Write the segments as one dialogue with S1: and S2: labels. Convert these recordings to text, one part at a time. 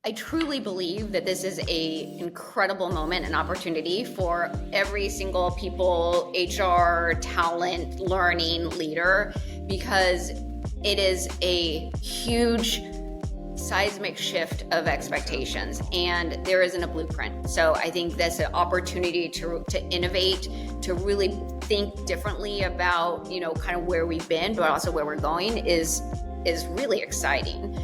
S1: I truly believe that this is an incredible moment and opportunity for every single people, HR, talent, learning leader, because it is a huge seismic shift of expectations, and there isn't a blueprint. So I think that's an opportunity to innovate, to really think differently about, kind of where we've been, but also where we're going is really exciting.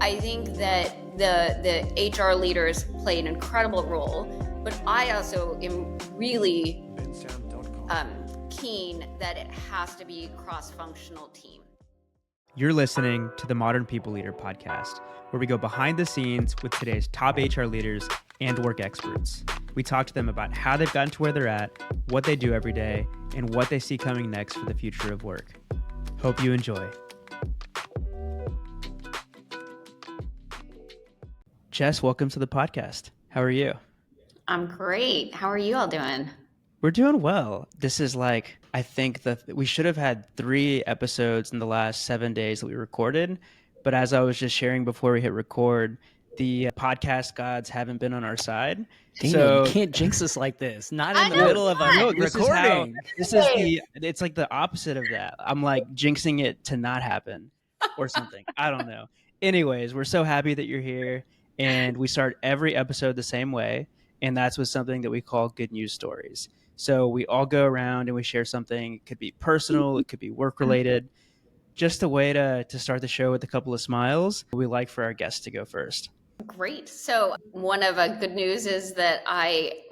S1: I think that the HR leaders play an incredible role, but I also am really keen that it has to be a cross-functional team.
S2: You're listening to the Modern People Leader podcast, where we go behind the scenes with today's top HR leaders and work experts. We talk to them about how they've gotten to where they're at, what they do every day, and what they see coming next for the future of work. Hope you enjoy. Jess, welcome to the podcast. How are you?
S1: I'm great. How are you all doing?
S2: We're doing well. This is I think that we should have had 3 episodes in the last 7 days that we recorded. But as I was just sharing before we hit record, the podcast gods haven't been on our side.
S3: Daniel, you can't jinx us like this. Not in the middle of a recording.
S2: It's like the opposite of that. I'm like jinxing it to not happen or something. I don't know. Anyways, we're so happy that you're here. And we start every episode the same way. And that's with something that we call good news stories. So we all go around and we share something. It could be personal, it could be work related. Just a way to start the show with a couple of smiles. We like for our guests to go first.
S1: Great. So one of the good news is that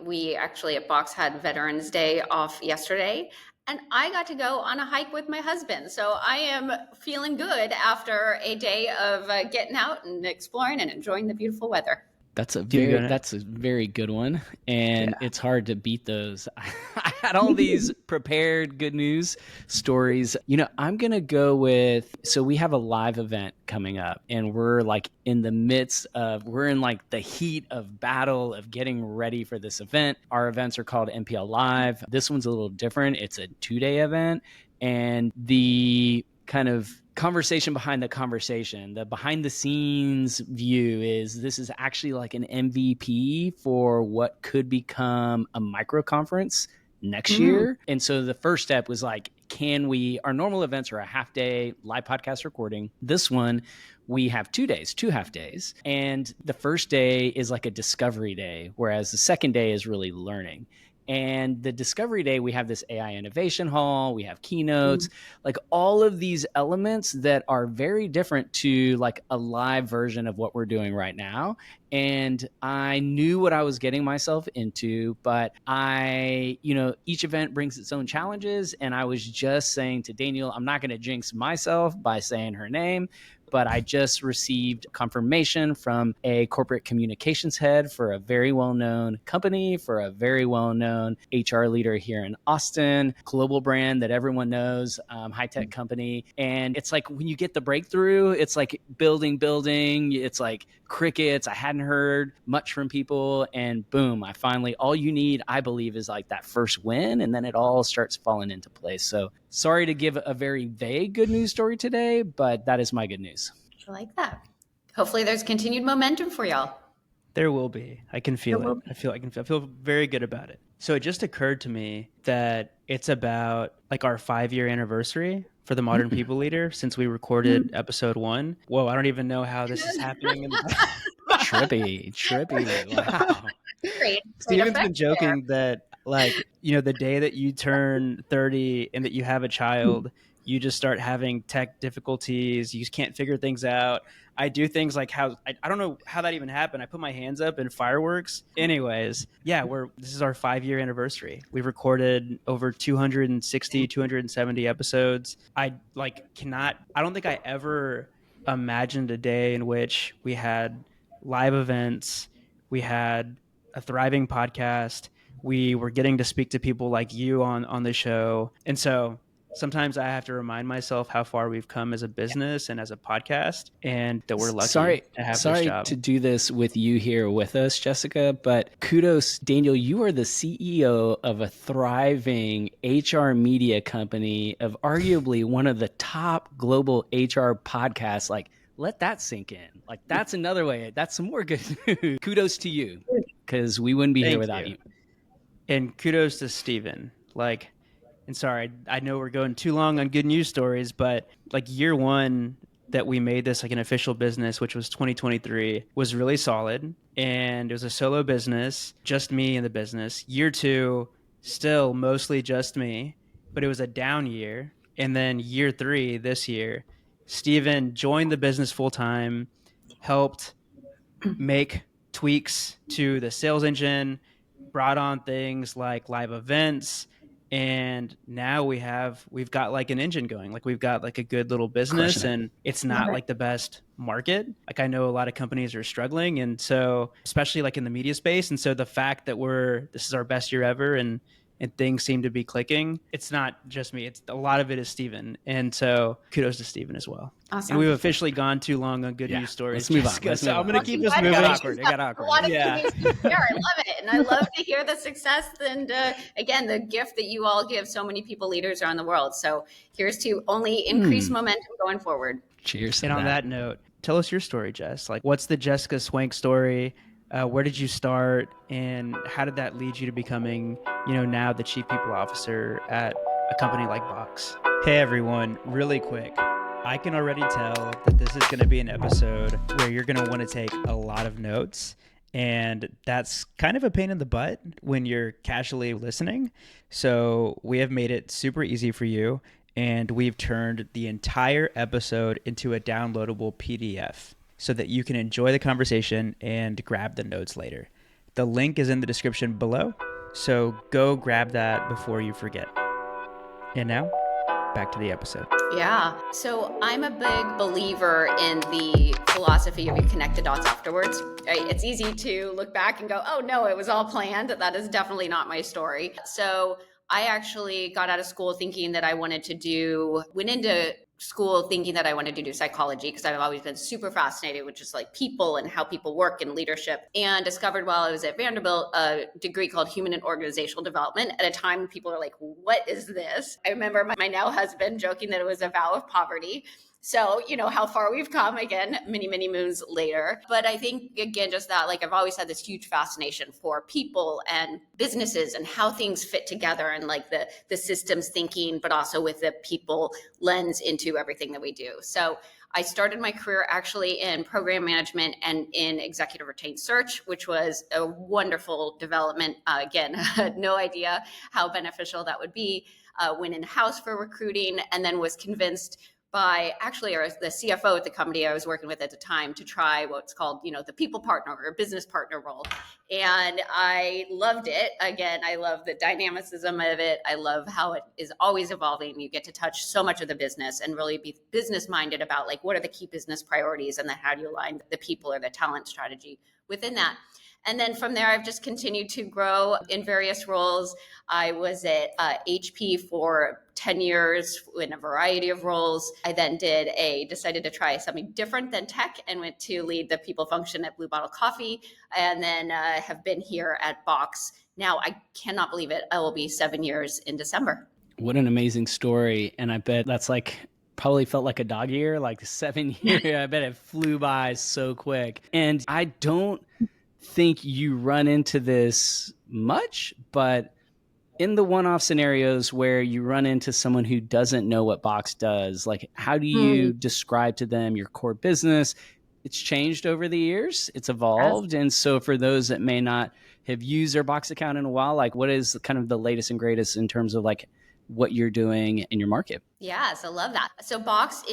S1: we actually at Box had Veterans Day off yesterday, and I got to go on a hike with my husband. So I am feeling good after a day of getting out and exploring and enjoying the beautiful weather.
S3: That's a very good one, and It's hard to beat those. I had all these prepared good news stories. I'm going to go with, so we have a live event coming up, and we're in the midst of, we're in the heat of battle of getting ready for this event. Our events are called MPL Live. This one's a little different. It's a 2-day event, and the kind of conversation behind the conversation, the behind the scenes view is this is actually an MVP for what could become a micro conference next year. And so the first step was our normal events are a half day live podcast recording. This one, we have 2 days, 2 half days. And the first day is a discovery day, whereas the second day is really learning. And the discovery day, we have this AI innovation hall, we have keynotes, all of these elements that are very different to a live version of what we're doing right now. And I knew what I was getting myself into, but each event brings its own challenges. And I was just saying to Daniel, I'm not going to jinx myself by saying her name, but I just received confirmation from a corporate communications head for a very well-known company, for a very well-known HR leader here in Austin, global brand that everyone knows, high-tech company. And it's when you get the breakthrough, it's building, it's crickets. I hadn't heard much from people, and boom, I finally, all you need, I believe, is that first win, and then it all starts falling into place. So sorry to give a very vague good news story today, but that is my good news.
S1: I like that. Hopefully there's continued momentum for y'all.
S2: There will be. I can feel it. I feel very good about it. So it just occurred to me that it's about our 5-year anniversary for the Modern People Leader since we recorded episode 1. Whoa, I don't even know how this is happening.
S3: Trippy. Wow.
S1: Great.
S2: Steven's been joking that the day that you turn 30 and that you have a child, you just start having tech difficulties. You just can't figure things out. I do things I don't know how that even happened. I put my hands up in fireworks. Anyways, this is our 5-year anniversary. We've recorded over 260, 270 episodes. I don't think I ever imagined a day in which we had live events, we had a thriving podcast, we were getting to speak to people like you on the show. And so sometimes I have to remind myself how far we've come as a business and as a podcast, and that we're lucky to have this job.
S3: Sorry to do this with you here with us, Jessica, but kudos, Daniel, you are the CEO of a thriving HR media company of arguably one of the top global HR podcasts, let that sink in. Like, that's another way. That's some more good news. Kudos to you, because we wouldn't be here without you.
S2: And kudos to Steven. Like, and sorry, I know we're going too long on good news stories, but like year one that we made this like an official business, which was 2023, was really solid. And it was a solo business, just me in the business. Year two, still mostly just me, but it was a down year. And then year three, this year, Steven joined the business full time, helped make tweaks to the sales engine, brought on things like live events, and now we've got like an engine going. Like we've got like a good little business, and it's not like the best market. Like I know a lot of companies are struggling, and so especially like in the media space, and so the fact that this is our best year ever, and things seem to be clicking. It's not just me. It's a lot of it is Steven. And so kudos to Steven as well.
S1: Awesome.
S2: And we've officially gone too long on good news stories.
S3: Let's move on.
S2: So I'm going to keep this moving.
S3: It got awkward.
S1: A lot of good news to share. I love it. And I love to hear the success and, again, the gift that you all give so many people leaders around the world. So here's to only increase momentum going forward.
S3: Cheers.
S2: And on that note, tell us your story, Jess. Like, what's the Jessica Swank story? Where did you start, and how did that lead you to becoming, now the Chief People Officer at a company like Box? Hey, everyone, really quick. I can already tell that this is going to be an episode where you're going to want to take a lot of notes, and that's kind of a pain in the butt when you're casually listening. So we have made it super easy for you, and we've turned the entire episode into a downloadable PDF, so that you can enjoy the conversation and grab the notes later. The link is in the description below, so go grab that before you forget. And now, back to the episode.
S1: Yeah. So I'm a big believer in the philosophy of you connect the dots afterwards. Right? It's easy to look back and go, oh no, it was all planned. That is definitely not my story. So I actually got out of school thinking that I went into school thinking that I wanted to do psychology because I've always been super fascinated with just like people and how people work and leadership, and discovered while I was at Vanderbilt a degree called Human and Organizational Development at a time when people are like, what is this? I remember my now husband joking that it was a vow of poverty. So, how far we've come, again, many, many moons later. But I think, again, just that, like, I've always had this huge fascination for people and businesses and how things fit together and like the systems thinking, but also with the people lens into everything that we do. So I started my career actually in program management and in executive retained search, which was a wonderful development. Again, had no idea how beneficial that would be. Went in-house for recruiting, and then was convinced by actually the CFO at the company I was working with at the time to try what's called, the people partner or business partner role. And I loved it. Again, I love the dynamicism of it. I love how it is always evolving. You get to touch so much of the business and really be business minded about like, what are the key business priorities, and then how do you align the people or the talent strategy within that. And then from there, I've just continued to grow in various roles. I was at HP for 10 years in a variety of roles. I then decided to try something different than tech and went to lead the people function at Blue Bottle Coffee, and then have been here at Box. Now, I cannot believe it. I will be 7 years in December.
S3: What an amazing story. And I bet that's probably felt like a dog year, like 7 years. I bet it flew by so quick. And I don't think you run into this much, but in the one-off scenarios where you run into someone who doesn't know what Box does, like how do you describe to them your core business? It's changed over the years, it's evolved. Yes. And so for those that may not have used their Box account in a while, like what is kind of the latest and greatest in terms of like what you're doing in your market?
S1: Yes, I love that. So Box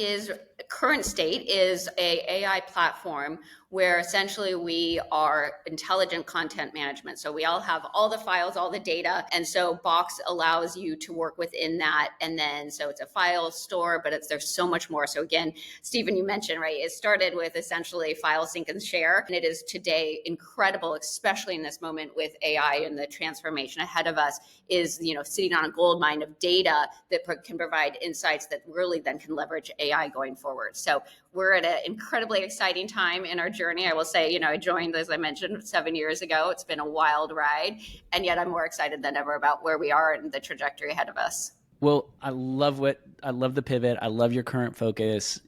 S1: current state is a AI platform where essentially we are intelligent content management. So we all have all the files, all the data. And so Box allows you to work within that. And then, so it's a file store, but there's so much more. So again, Stephen, you mentioned, right, it started with essentially file sync and share. And it is today incredible, especially in this moment with AI and the transformation ahead of us is, sitting on a gold mine of data that can provide insights that really then can leverage AI going forward. So we're at an incredibly exciting time in our journey. I will say, I joined, as I mentioned, 7 years ago. It's been a wild ride, and yet I'm more excited than ever about where we are and the trajectory ahead of us.
S3: Well, I love the pivot. I love your current focus.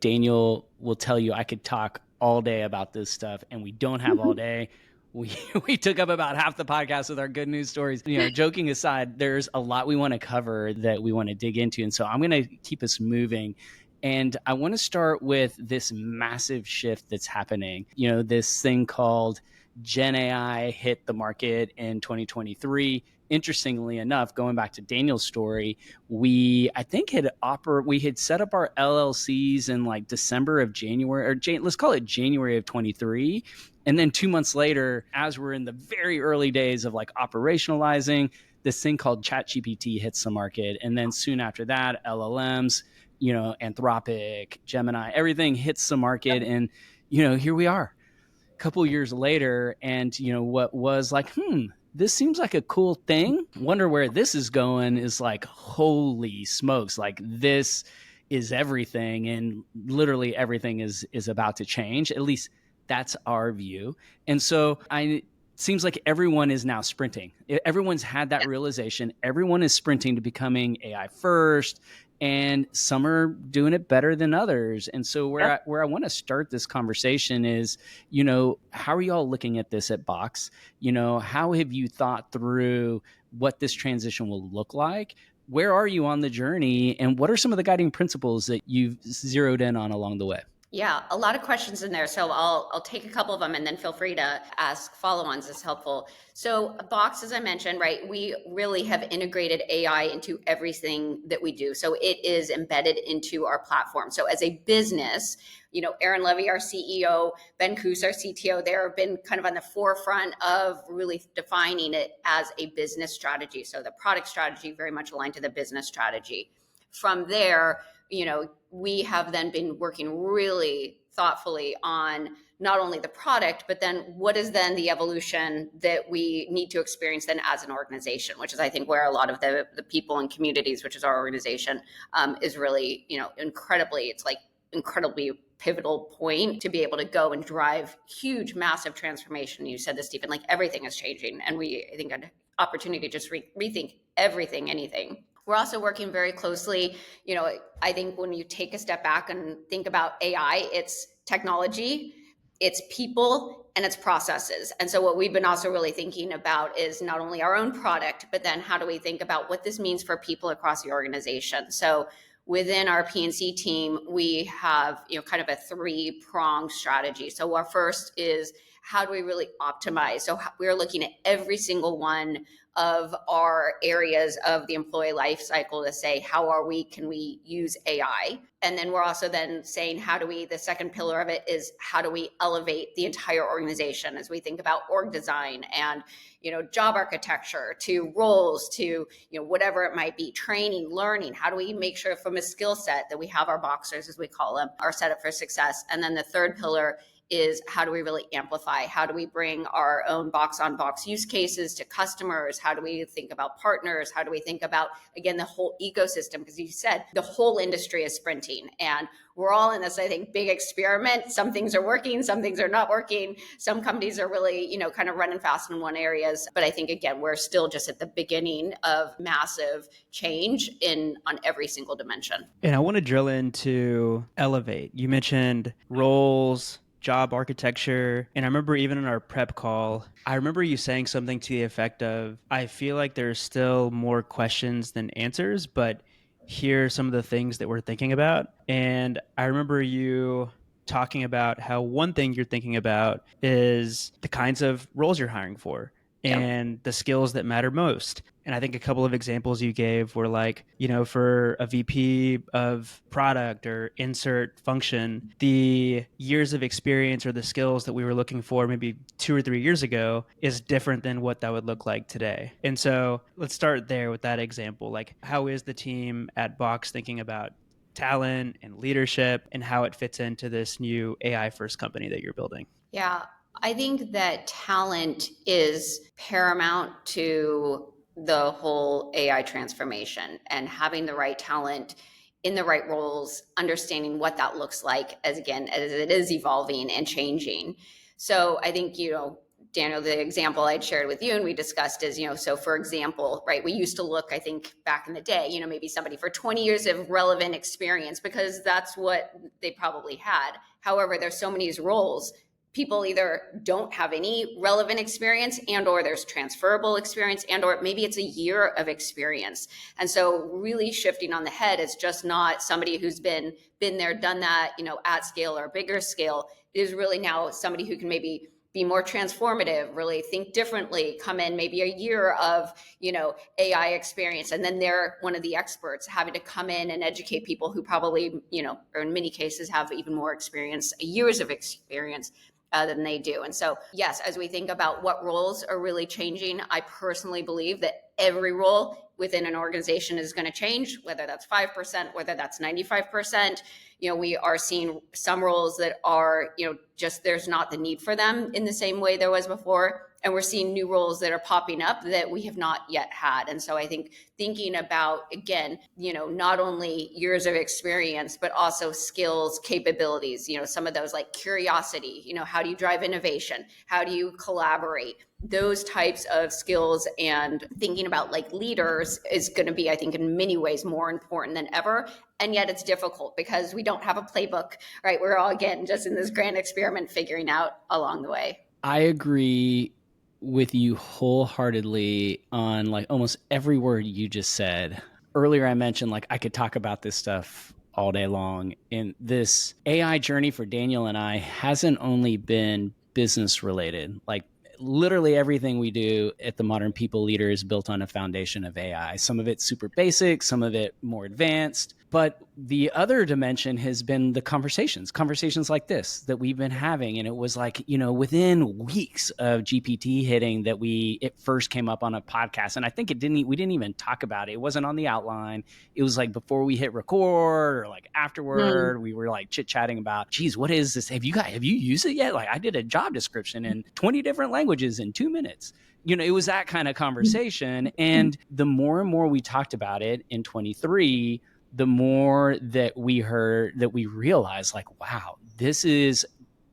S3: Daniel will tell you I could talk all day about this stuff, and we don't have all day. We took up about half the podcast with our good news stories. Joking aside, there's a lot we want to cover that we want to dig into. And so I'm going to keep us moving. And I want to start with this massive shift that's happening. This thing called GenAI hit the market in 2023. Interestingly enough, going back to Daniel's story, we had set up our LLCs in like December of January, or let's call it January of 23. And then 2 months later, as we're in the very early days of like operationalizing, this thing called ChatGPT hits the market. And then soon after that, LLMs, Anthropic, Gemini, everything hits the market. And, here we are a couple years later. And, what was like, this seems like a cool thing. Wonder where this is going is like, holy smokes, like this is everything. And literally everything is about to change. At least that's our view. And so seems like everyone is now sprinting. Everyone's had that realization. Everyone is sprinting to becoming AI first, and some are doing it better than others. And so where I want to start this conversation is, how are you all looking at this at Box? How have you thought through what this transition will look like? Where are you on the journey? And what are some of the guiding principles that you've zeroed in on along the way?
S1: Yeah, a lot of questions in there. So I'll take a couple of them and then feel free to ask follow-ons. It's helpful. So Box, as I mentioned, right, we really have integrated AI into everything that we do. So it is embedded into our platform. So as a business, Aaron Levy, our CEO, Ben Koos, our CTO, they've been kind of on the forefront of really defining it as a business strategy. So the product strategy very much aligned to the business strategy. From there, we have then been working really thoughtfully on not only the product, but then what is then the evolution that we need to experience then as an organization, which is, I think, where a lot of the people and communities, which is our organization, is really, incredibly pivotal point to be able to go and drive huge, massive transformation. You said this, Stephen, like everything is changing. And I think, an opportunity to just rethink everything, anything. We're also working very closely. I think when you take a step back and think about AI, it's technology, it's people, and it's processes. And so what we've been also really thinking about is not only our own product, but then how do we think about what this means for people across the organization? So within our P&C team, we have, kind of a three-pronged strategy. So our first is, how do we really optimize? So we're looking at every single one of our areas of the employee life cycle to say, can we use AI? And then we're also then saying, the second pillar of it is, how do we elevate the entire organization as we think about org design and, job architecture to roles to, whatever it might be, training, learning. How do we make sure from a skill set that we have our boxers, as we call them, are set up for success? And then the third pillar is, how do we really amplify? How do we bring our own box-on-box use cases to customers? How do we think about partners? How do we think about, again, the whole ecosystem? Because you said the whole industry is sprinting, and we're all in this, I think, big experiment. Some things are working, some things are not working. Some companies are really, kind of running fast in one areas. But I think, again, we're still just at the beginning of massive change on every single dimension.
S2: And I want to drill into Elevate. You mentioned roles, job architecture. And I remember even in our prep call, I remember you saying something to the effect of, I feel like there's still more questions than answers, but here are some of the things that we're thinking about. And I remember you talking about how one thing you're thinking about is the kinds of roles you're hiring for and the skills that matter most. And I think a couple of examples you gave were like, for a VP of product or insert function, the years of experience or the skills that we were looking for maybe 2 or 3 years ago is different than what that would look like today. And so let's start there with that example. Like, how is the team at Box thinking about talent and leadership and how it fits into this new AI first company that you're building?
S1: Yeah, I think that talent is paramount to the whole AI transformation, and having the right talent in the right roles, understanding what that looks like as it is evolving and changing. So I think, Daniel, the example I'd shared with you and we discussed is, so for example, right, we used to look, I think back in the day, maybe somebody for 20 years of relevant experience because that's what they probably had. However, there's so many roles. People either don't have any relevant experience and or there's transferable experience and or maybe it's a year of experience. And so really shifting on the head, it's just not somebody who's been there, done that, at scale or bigger scale. It is really now somebody who can maybe be more transformative, really think differently, come in maybe a year of, AI experience. And then they're one of the experts having to come in and educate people who probably, or in many cases have even more experience, years of experience than they do. And so, yes, as we think about what roles are really changing, I personally believe that every role within an organization is going to change, whether that's 5%, whether that's 95%. We are seeing some roles that are, just there's not the need for them in the same way there was before. And we're seeing new roles that are popping up that we have not yet had. And so I think thinking about, again, not only years of experience, but also skills, capabilities, some of those like curiosity, how do you drive innovation? How do you collaborate? Those types of skills and thinking about like leaders is going to be, I think, in many ways more important than ever. And yet it's difficult because we don't have a playbook, right? We're all, again, just in this grand experiment figuring out along the way.
S3: I agree with you wholeheartedly on like almost every word you just said. Earlier, I mentioned like I could talk about this stuff all day long. And this AI journey for Daniel and I hasn't only been business related. Like literally everything we do at the Modern People Leader is built on a foundation of AI. Some of it's super basic, some of it more advanced. But the other dimension has been the conversations like this that we've been having. And it was like, within weeks of GPT hitting that it first came up on a podcast. And I think we didn't even talk about it. It wasn't on the outline. It was like before we hit record or like afterward, we were like chit chatting about, geez, what is this? Have you used it yet? Like I did a job description in 20 different languages in 2 minutes. It was that kind of conversation. And the more and more we talked about it in 23, the more that we realized like, wow, this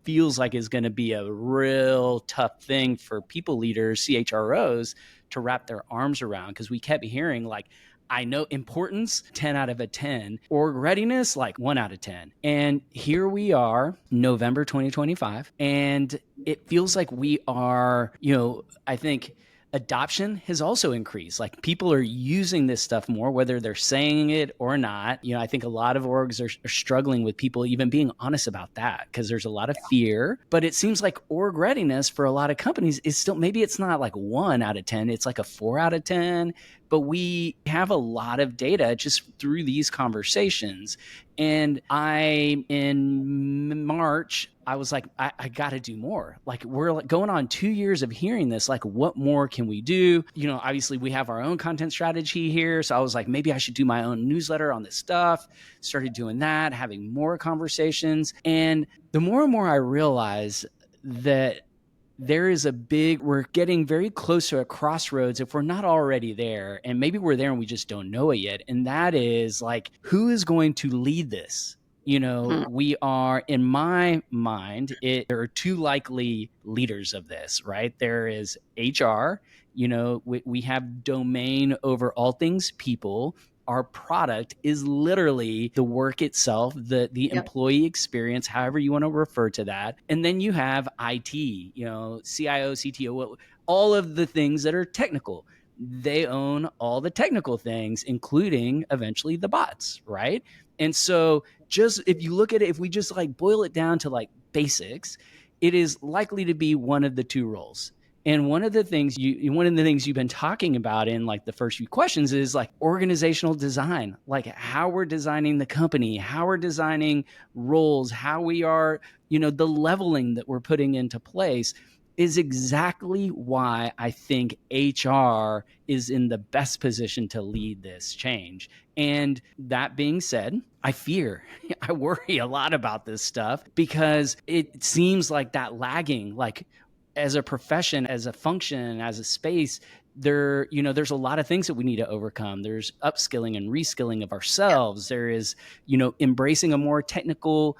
S3: feels like is going to be a real tough thing for people leaders, CHROs, to wrap their arms around. Because we kept hearing like, I know importance, 10 out of a 10, org readiness, like 1 out of 10. And here we are, November 2025, and it feels like we are, I think adoption has also increased. Like people are using this stuff more, whether they're saying it or not. I think a lot of orgs are struggling with people even being honest about that because there's a lot of fear. But it seems like org readiness for a lot of companies is still, maybe it's not like 1 out of 10, it's like a 4 out of 10. But we have a lot of data just through these conversations. And in March, I was like, I got to do more. Like we're like going on 2 years of hearing this, like what more can we do? Obviously we have our own content strategy here. So I was like, maybe I should do my own newsletter on this stuff. Started doing that, having more conversations. And the more and more I realize that we're getting very close to a crossroads if we're not already there. And maybe we're there and we just don't know it yet. And that is like, who is going to lead this? We are, in my mind, there are 2 likely leaders of this, right? There is HR, we have domain over all things people. Our product is literally the work itself, the employee experience, however you want to refer to that. And then you have IT, CIO, CTO, all of the things that are technical. They own all the technical things, including eventually the bots, right? And so just if you look at it, if we just like boil it down to like basics, it is likely to be one of the 2 roles. And one of the things you've been talking about in like the first few questions is like organizational design, like how we're designing the company, how we're designing roles, how we are, the leveling that we're putting into place is exactly why I think HR is in the best position to lead this change. And that being said, I worry a lot about this stuff because it seems like that lagging, like as a profession, as a function, as a space, there's a lot of things that we need to overcome. There's upskilling and reskilling of ourselves. There is, embracing a more technical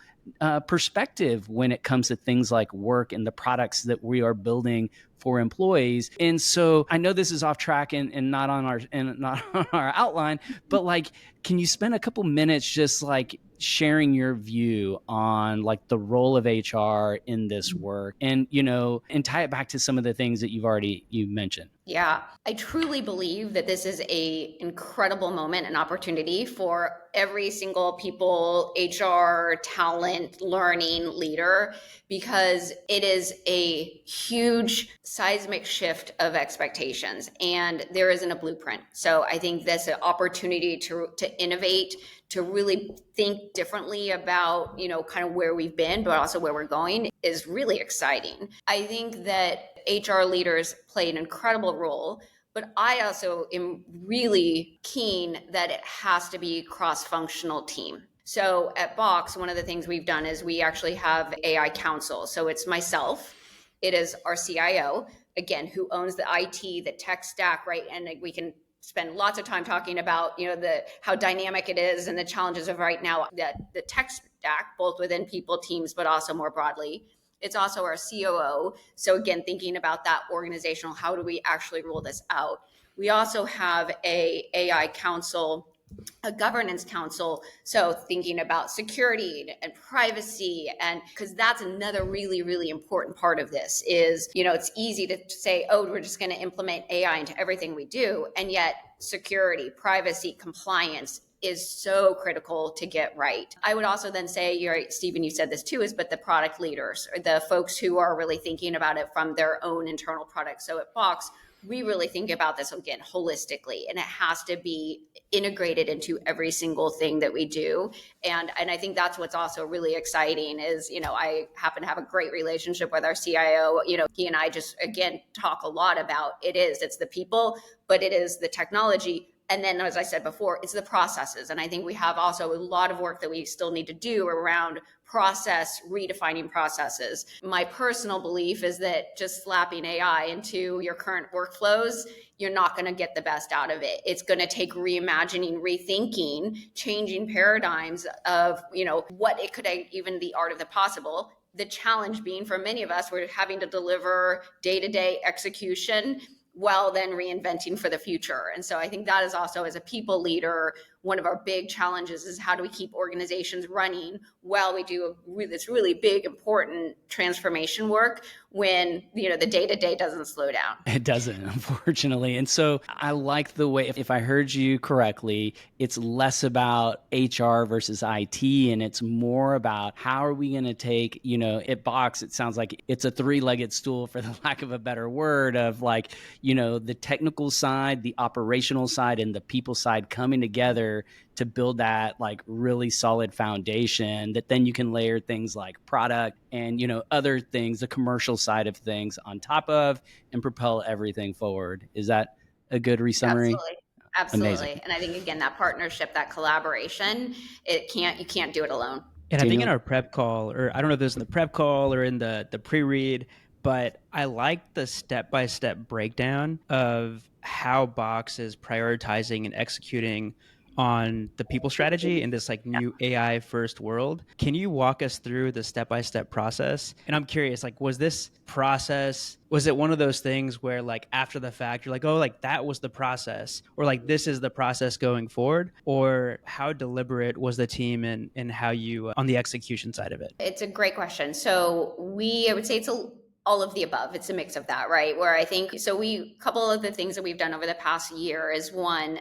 S3: perspective when it comes to things like work and the products that we are building for employees. And so I know this is off track and not on our outline, but like, can you spend a couple minutes just like sharing your view on like the role of HR in this work and, and tie it back to some of the things that you mentioned?
S1: Yeah, I truly believe that this is a incredible moment and opportunity for every single people, HR, talent, learning leader, because it is a huge seismic shift of expectations and there isn't a blueprint. So I think that's an opportunity to innovate, to really think differently about, kind of where we've been, but also where we're going is really exciting. I think that HR leaders play an incredible role, but I also am really keen that it has to be cross-functional team. So at Box, one of the things we've done is we actually have AI council. So it's myself, it is our CIO, again, who owns the IT, the tech stack, right? And we can spend lots of time talking about, how dynamic it is and the challenges of right now, the tech stack, both within people, teams, but also more broadly. It's also our COO. So again, thinking about that organizational, how do we actually roll this out? We also have a AI council, a governance council. So thinking about security and privacy, and because that's another really, really important part of this is, it's easy to say, oh, we're just going to implement AI into everything we do. And yet security, privacy, compliance is so critical to get right. I would also then say, you're right, Stephen, you said this too, but the product leaders, or the folks who are really thinking about it from their own internal products. So at Box, we really think about this again holistically, and it has to be integrated into every single thing that we do. And I think that's what's also really exciting is, I happen to have a great relationship with our CIO. He and I just, again, talk a lot about it's the people, but it is the technology. And then, as I said before, it's the processes. And I think we have also a lot of work that we still need to do around process, redefining processes. My personal belief is that just slapping AI into your current workflows, you're not going to get the best out of it. It's going to take reimagining, rethinking, changing paradigms of, what it could even the art of the possible. The challenge being for many of us, we're having to deliver day-to-day execution while then reinventing for the future. And so I think that is also, as a people leader, one of our big challenges is how do we keep organizations running while we do this really big, important transformation work when, the day-to-day doesn't slow down.
S3: It doesn't, unfortunately. And so I like the way, if I heard you correctly, it's less about HR versus IT, and it's more about how are we going to take, at Box, it sounds like it's a three-legged stool, for the lack of a better word, of like, the technical side, the operational side, and the people side coming together to build that like really solid foundation that then you can layer things like product and, other things, the commercial side of things on top of, and propel everything forward. Is that a good resummary?
S1: Absolutely.
S3: Amazing.
S1: And I think, again, that partnership, that collaboration, you can't do it alone.
S2: And I think in our prep call, or I don't know if this is in the prep call or in the pre-read, but I like the step-by-step breakdown of how Box is prioritizing and executing on the people strategy in this like new AI first world. Can you walk us through the step-by-step process? And I'm curious, like, was this process, was it one of those things where like after the fact, you're like, oh, like that was the process, or like this is the process going forward? Or how deliberate was the team in how you, on the execution side of it?
S1: It's a great question. So I would say it's all of the above. It's a mix of that, right? Where I think, couple of the things that we've done over the past year is one,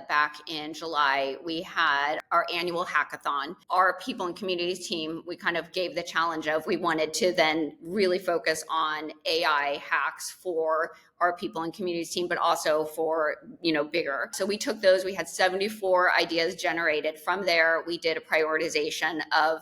S1: back in July, we had our annual hackathon. Our people and communities team, we kind of gave the challenge of, we wanted to then really focus on AI hacks for our people and communities team, but also for, bigger. So we took those, we had 74 ideas generated. From there, we did a prioritization of,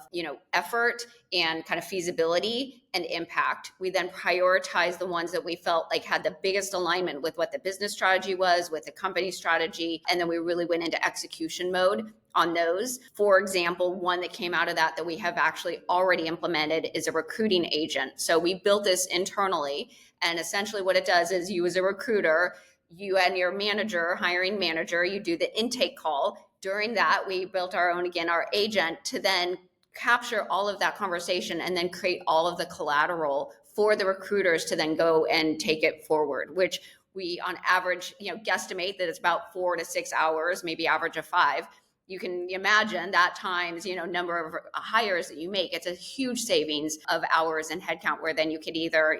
S1: effort and kind of feasibility and impact. We then prioritized the ones that we felt like had the biggest alignment with what the business strategy was, with the company strategy. And then we really went into execution mode on those. For example, one that came out of that we have actually already implemented is a recruiting agent. So we built this internally. And essentially what it does is, you as a recruiter, you and your hiring manager, you do the intake call. During that, we built our own, again, our agent to then capture all of that conversation and then create all of the collateral for the recruiters to then go and take it forward, which we on average, guesstimate that it's about 4 to 6 hours, maybe average of 5. You can imagine that times, number of hires that you make. It's a huge savings of hours and headcount, where then you could either,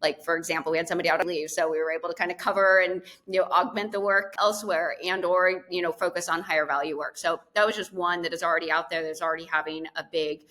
S1: like, for example, we had somebody out on leave, so we were able to kind of cover and, augment the work elsewhere, and or, focus on higher value work. So that was just one that is already out there, that's already having a big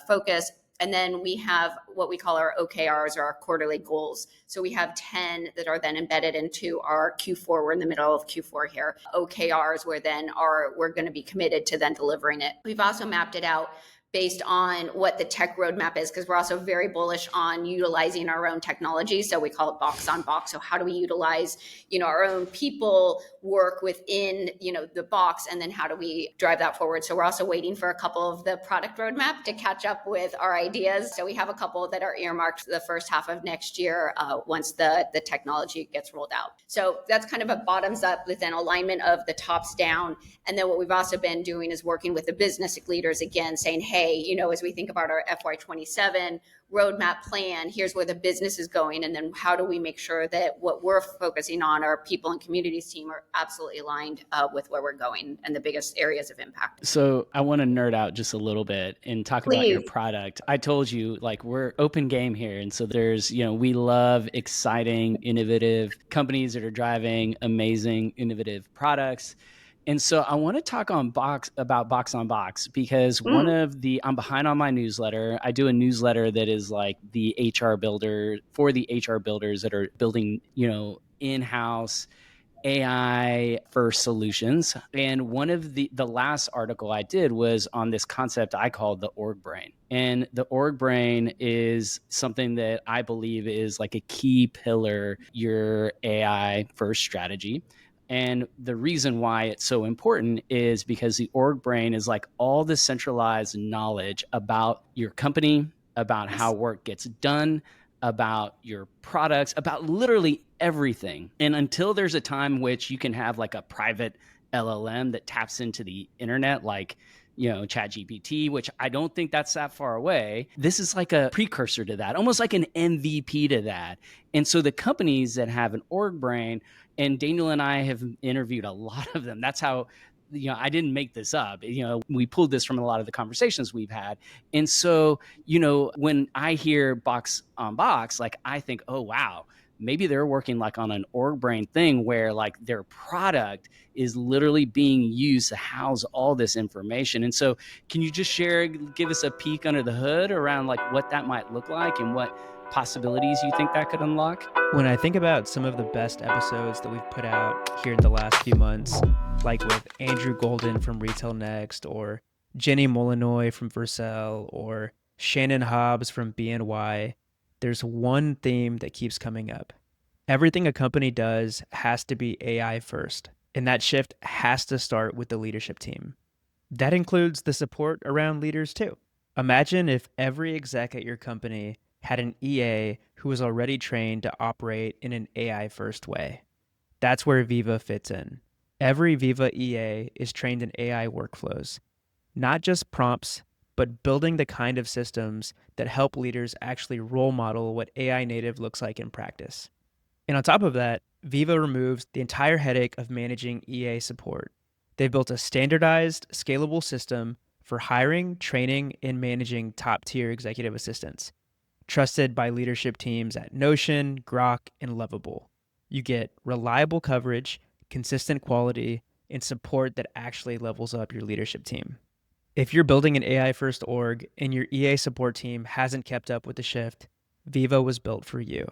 S1: focus. And then we have what we call our OKRs, or our quarterly goals. So we have 10 that are then embedded into our Q4. We're in the middle of Q4 here. OKRs, where then we're going to be committed to then delivering it. We've also mapped it out based on what the tech roadmap is, because we're also very bullish on utilizing our own technology. So we call it box on box. So how do we utilize, our own people work within, the box, and then how do we drive that forward? So we're also waiting for a couple of the product roadmap to catch up with our ideas. So we have a couple that are earmarked for the first half of next year, once the technology gets rolled out. So that's kind of a bottoms up with an alignment of the tops down. And then what we've also been doing is working with the business leaders again, saying, hey, as we think about our FY27 roadmap plan, here's where the business is going. And then how do we make sure that what we're focusing on, our people and communities team, are absolutely aligned with where we're going and the biggest areas of impact.
S3: So I want to nerd out just a little bit and talk about your product. I told you, like, we're open game here. And so there's, we love exciting, innovative companies that are driving amazing, innovative products. And so I want to talk about Box on Box, because I'm behind on my newsletter. I do a newsletter that is like the HR builder for the HR builders that are building, in-house AI first solutions. And one of the last article I did was on this concept I called the org brain. And the org brain is something that I believe is like a key pillar, your AI first strategy. And the reason why it's so important is because the org brain is like all the centralized knowledge about your company, about how work gets done, about your products, about literally everything. And until there's a time which you can have like a private LLM that taps into the internet, like, ChatGPT, which I don't think that's that far away. This is like a precursor to that, almost like an MVP to that. And so the companies that have an org brain, and Daniel and I have interviewed a lot of them. That's how, I didn't make this up. We pulled this from a lot of the conversations we've had. And so, when I hear Box on Box, like, I think, oh, wow, maybe they're working like on an org brain thing where like their product is literally being used to house all this information. And so can you just give us a peek under the hood around like what that might look like and what possibilities you think that could unlock?
S2: When I think about some of the best episodes that we've put out here in the last few months, like with Andrew Golden from Retail Next, or Jenny Molinoy from Vercel, or Shannon Hobbs from BNY, there's one theme that keeps coming up. Everything a company does has to be AI first, and that shift has to start with the leadership team. That includes the support around leaders too. Imagine if every exec at your company had an EA who was already trained to operate in an AI first way. That's where Viva fits in. Every Viva EA is trained in AI workflows, not just prompts, but building the kind of systems that help leaders actually role model what AI native looks like in practice. And on top of that, Viva removes the entire headache of managing EA support. They've built a standardized, scalable system for hiring, training, and managing top-tier executive assistants, trusted by leadership teams at Notion, Grok, and Lovable. You get reliable coverage, consistent quality, and support that actually levels up your leadership team. If you're building an AI-first org and your EA support team hasn't kept up with the shift, Viva was built for you.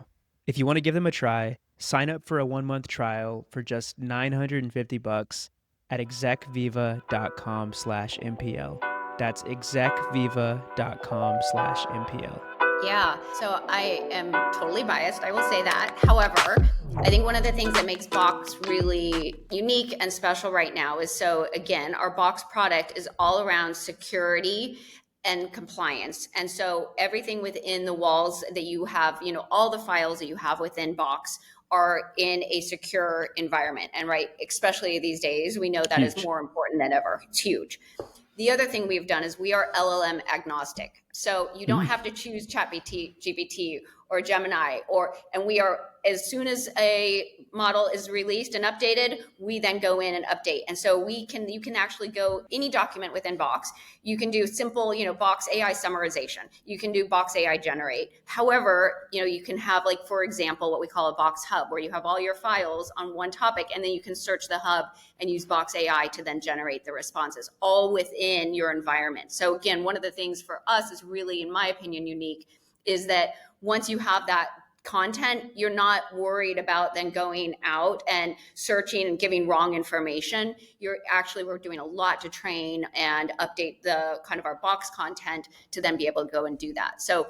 S2: If you want to give them a try, sign up for a 1-month trial for just $950 at execviva.com/MPL. That's execviva.com/MPL.
S1: Yeah, so I am totally biased, I will say that. However, I think one of the things that makes Box really unique and special right now is, so again, our Box product is all around security and compliance. And so everything within the walls that you have, all the files that you have within Box are in a secure environment. And especially these days, we know that is more important than ever. It's huge. The other thing we've done is we are LLM agnostic. So you don't have to choose GPT or Gemini, and we are, as soon as a model is released and updated, we then go in and update. And so you can actually go any document within Box. You can do simple, Box AI summarization. You can do Box AI generate. However, you can have, like, for example, what we call a Box hub, where you have all your files on one topic, and then you can search the hub and use Box AI to then generate the responses, all within your environment. So again, one of the things for us is really, in my opinion, unique, is that once you have that content, you're not worried about then going out and searching and giving wrong information. We're doing a lot to train and update the kind of our Box content to then be able to go and do that. So,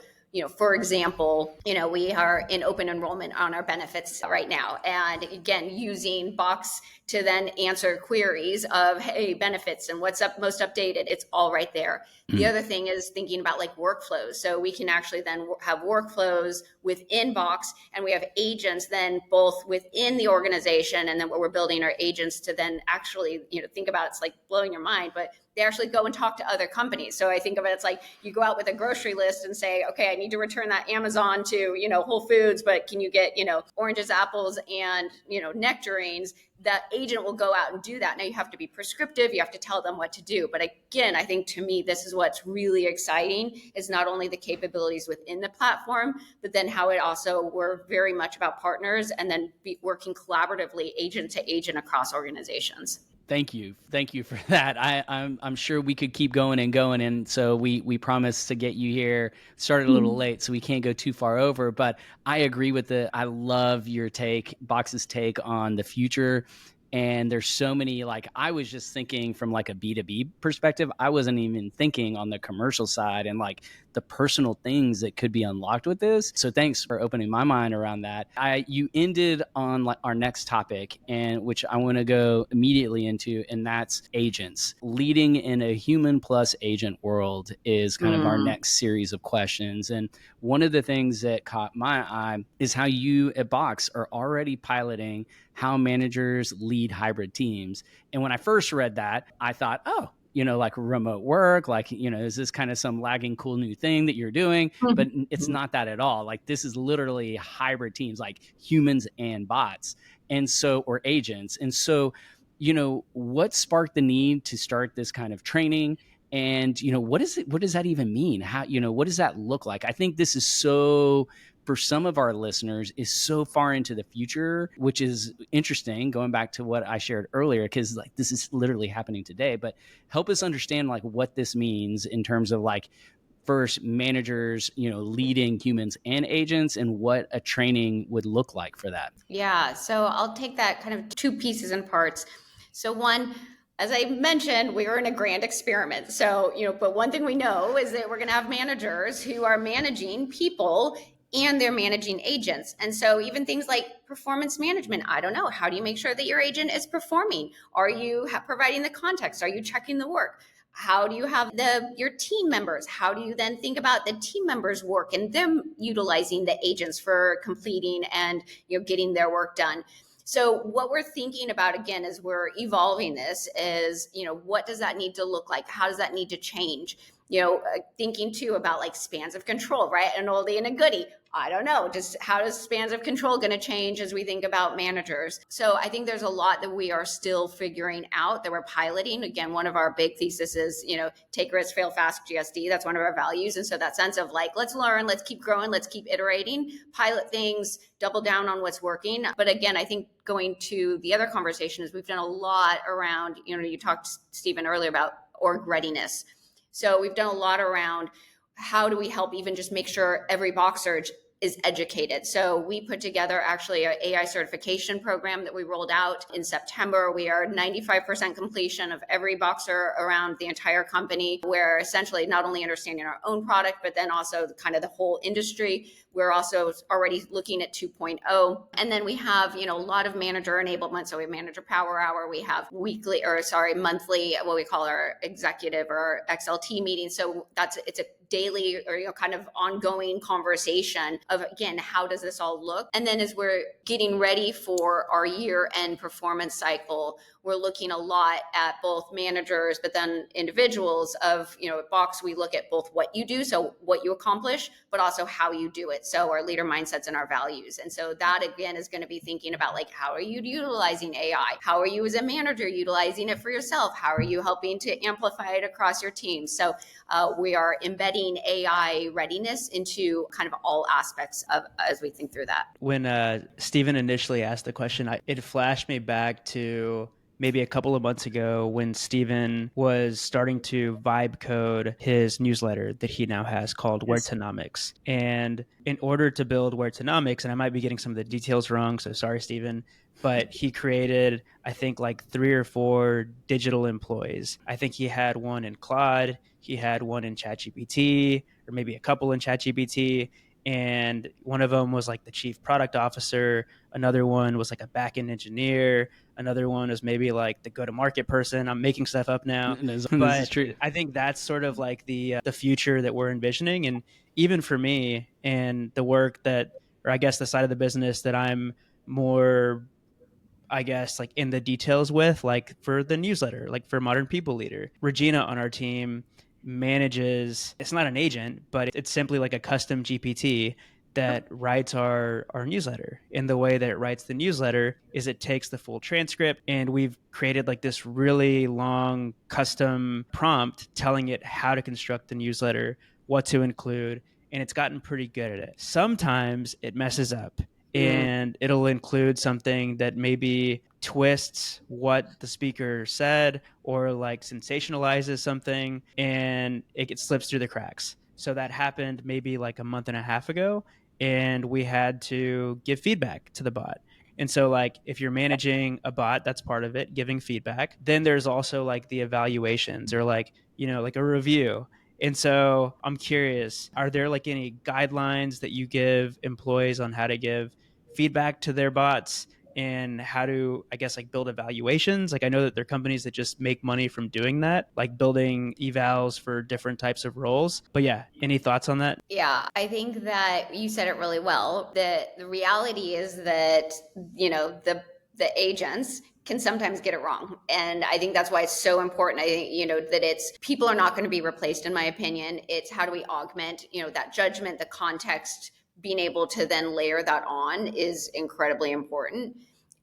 S1: for example, we are in open enrollment on our benefits right now. And again, using Box to then answer queries of, hey, benefits and what's most updated, it's all right there. The other thing is thinking about, like, workflows. So we can actually then have workflows within Box, and we have agents then both within the organization, and then we're building our agents to then actually, think about, it's like blowing your mind, but they actually go and talk to other companies. So I think of it, it's like you go out with a grocery list and say, okay, I need to return that Amazon to, Whole Foods, but can you get, oranges, apples, and, nectarines? That agent will go out and do that. Now you have to be prescriptive. You have to tell them what to do. But again, I think, to me, this is what's really exciting, is not only the capabilities within the platform, but then how it also, we're very much about partners and then working collaboratively agent to agent across organizations.
S3: Thank you for that. I'm sure we could keep going, and so we promised to get you here. Started a little late, so we can't go too far over. But I agree with I love your take, Box's take on the future. And there's so many, like, I was just thinking from like a B2B perspective. I wasn't even thinking on the commercial side and like the personal things that could be unlocked with this. So thanks for opening my mind around that. You ended on like our next topic, and which I want to go immediately into, and that's agents. Leading in a human plus agent world is kind of our next series of questions. And one of the things that caught my eye is how you at Box are already piloting how managers lead hybrid teams. And when I first read that, I thought, oh, like remote work, like, is this kind of some lagging cool new thing that you're doing? But it's not that at all. Like, this is literally hybrid teams, like humans and bots, and so, or agents. And so, what sparked the need to start this kind of training? And, what does that even mean? How, what does that look like? I think this is so, for some of our listeners, is so far into the future, which is interesting, going back to what I shared earlier, because like this is literally happening today. But help us understand like what this means in terms of like, first, managers, leading humans and agents, and what a training would look like for that.
S1: Yeah, so I'll take that kind of two pieces and parts. So one, as I mentioned, we are in a grand experiment. So, but one thing we know is that we're going to have managers who are managing people, and they're managing agents. And so even things like performance management, I don't know, how do you make sure that your agent is performing? Are you providing the context? Are you checking the work? How do you have your team members? How do you then think about the team members' work and them utilizing the agents for completing and getting their work done? So what we're thinking about, again, as we're evolving this is, what does that need to look like? How does that need to change? Thinking too about like spans of control, right? An oldie and a goodie. I don't know. Just how does spans of control going to change as we think about managers? So I think there's a lot that we are still figuring out, that we're piloting. Again, one of our big thesis is, take risks, fail fast, GSD. That's one of our values. And so that sense of like, let's learn, let's keep growing, let's keep iterating, pilot things, double down on what's working. But again, I think going to the other conversation is we've done a lot around, you talked, Stephen, earlier about org readiness. So we've done a lot around how do we help even just make sure every Box surge is educated. So we put together actually an AI certification program that we rolled out in September. We are 95% completion of every Boxer around the entire company. We're essentially not only understanding our own product, but then also kind of the whole industry. We're also already looking at 2.0. And then we have, a lot of manager enablement. So we have manager power hour. We have monthly, what we call our executive or XLT meetings. So it's a daily or, kind of ongoing conversation of, again, how does this all look? And then as we're getting ready for our year-end performance cycle, we're looking a lot at both managers, but then individuals of, at Box, we look at both what you do, so what you accomplish, but also how you do it. So our leader mindsets and our values. And so that, again, is going to be thinking about, like, how are you utilizing AI? How are you as a manager utilizing it for yourself? How are you helping to amplify it across your team? So we are embedding AI readiness into kind of all aspects of as we think through that.
S2: When Stephen initially asked the question, it flashed me back to maybe a couple of months ago when Stephen was starting to vibe code his newsletter that he now has called Wertonomics. And in order to build Wertonomics, and I might be getting some of the details wrong, so sorry, Stephen, but he created, I think, like 3 or 4 digital employees. I think he had one in Claude, he had one in ChatGPT, or maybe a couple in ChatGPT. And one of them was like the chief product officer. Another one was like a backend engineer. Another one was maybe like the go-to-market person. I'm making stuff up now,
S3: This
S2: but
S3: is true.
S2: I think that's sort of like the future that we're envisioning. And even for me and the work that, or I guess the side of the business that I'm more, I guess, like in the details with, like for the newsletter, like for Modern People Leader, Regina on our team manages, it's not an agent, but it's simply like a custom GPT that writes our newsletter. And the way that it writes the newsletter is it takes the full transcript, and we've created like this really long custom prompt telling it how to construct the newsletter, what to include, and it's gotten pretty good at it. Sometimes it messes up and it'll include something that maybe twists what the speaker said or like sensationalizes something, and it slips through the cracks. So that happened maybe like a month and a half ago, and we had to give feedback to the bot. And so, like, if you're managing a bot, that's part of it, giving feedback. Then there's also like the evaluations or like, like a review. And so I'm curious, are there like any guidelines that you give employees on how to give feedback to their bots and how to, I guess, like build evaluations? Like, I know that there are companies that just make money from doing that, like building evals for different types of roles. But yeah, any thoughts on that?
S1: Yeah, I think that you said it really well. That the reality is that, the agents can sometimes get it wrong. And I think that's why it's so important. I think, that it's people are not going to be replaced, in my opinion. It's how do we augment, that judgment, the context, being able to then layer that on is incredibly important.